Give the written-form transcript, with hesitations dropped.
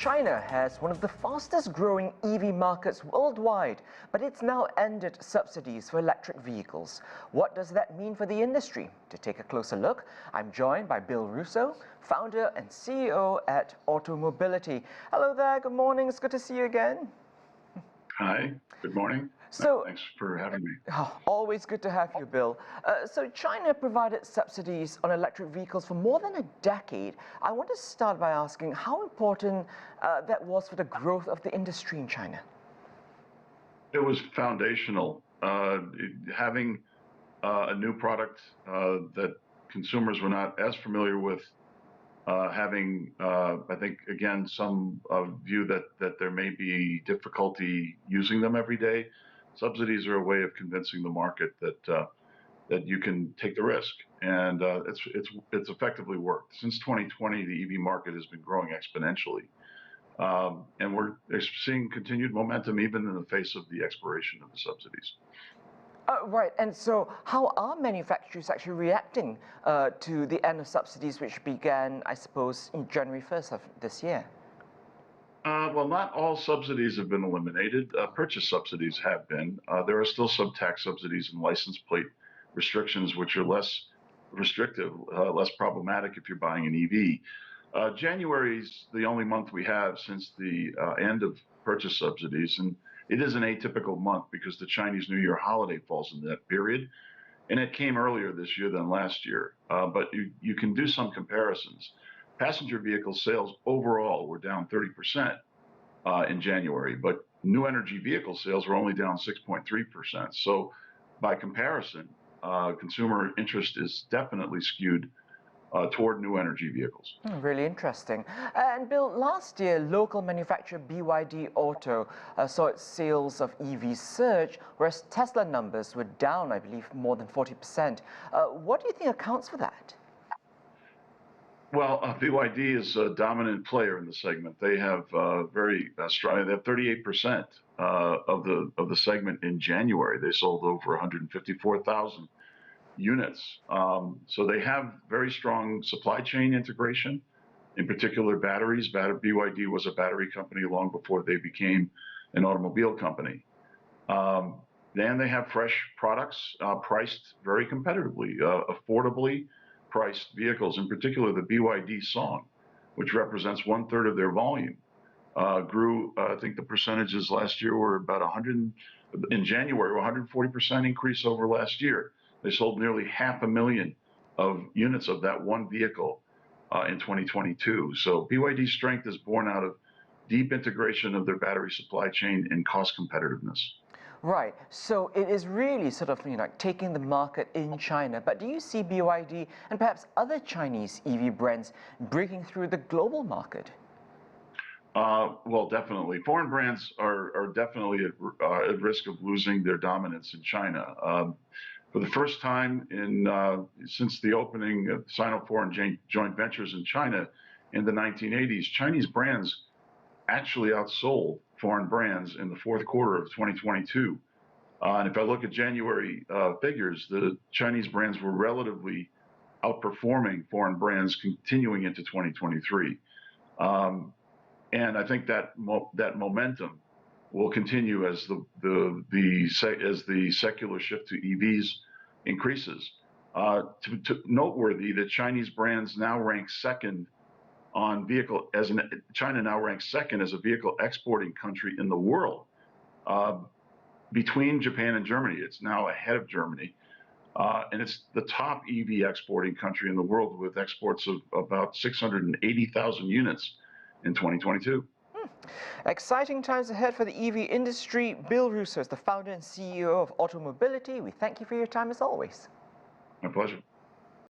China has one of the fastest growing EV markets worldwide, but it's now ended subsidies for electric vehicles. What does that mean for the industry? To take a closer look, I'm joined by Bill Russo, founder and CEO at Automobility. Hello there, good morning, it's good to see you again. Hi, good morning. Thanks for having me. Always good to have you, Bill. So China provided subsidies on electric vehicles for more than a decade. I want to start by asking how important that was for the growth of the industry in China. It was foundational. Having a new product that consumers were not as familiar with, having, I think, again, some view that there may be difficulty using them every day. Subsidies are a way of convincing the market that you can take the risk, and it's effectively worked. Since 2020, the EV market has been growing exponentially, and we're seeing continued momentum even in the face of the expiration of the subsidies. Right, and so how are manufacturers actually reacting to the end of subsidies, which began, I suppose, in January 1st of this year? Well, not all subsidies have been eliminated. Purchase subsidies have been. There are still some tax subsidies and license plate restrictions, which are less restrictive, less problematic if you're buying an EV. January is the only month we have since the end of purchase subsidies, and it is an atypical month because the Chinese New Year holiday falls in that period, and it came earlier this year than last year. But you can do some comparisons. Passenger vehicle sales overall were down 30% in January, but new energy vehicle sales were only down 6.3%. So by comparison, consumer interest is definitely skewed toward new energy vehicles. Really interesting. And Bill, last year, local manufacturer BYD Auto saw its sales of EVs surge, whereas Tesla numbers were down, I believe, more than 40%. What do you think accounts for that? Well, BYD is a dominant player in the segment. They have very strong. They have 38% of the segment in January. They sold over 154,000 units. So they have very strong supply chain integration, in particular batteries. BYD was a battery company long before they became an automobile company. Then they have fresh products priced very competitively, affordably priced vehicles, in particular the BYD Song, which represents 1/3 of their volume, grew. I think the percentages last year were about 140% increase over last year. They sold nearly 500,000 of units of that one vehicle in 2022. So BYD's strength is born out of deep integration of their battery supply chain and cost competitiveness. Right, so it is really sort of like taking the market in China, but do you see BYD and perhaps other Chinese EV brands breaking through the global market? Well, definitely. Foreign brands are definitely at risk of losing their dominance in China. For the first time since the opening of Sino-foreign joint ventures in China in the 1980s, Chinese brands actually outsold foreign brands in the fourth quarter of 2022. And if I look at January figures, the Chinese brands were relatively outperforming foreign brands continuing into 2023. And I think that momentum will continue as the secular shift to EVs increases. Noteworthy that Chinese brands now rank second on vehicle China now ranks second as a vehicle exporting country in the world. Between Japan and Germany, it's now ahead of Germany. And it's the top EV exporting country in the world with exports of about 680,000 units in 2022. Exciting times ahead for the EV industry. Bill Russo is the founder and CEO of Automobility. We thank you for your time as always. My pleasure.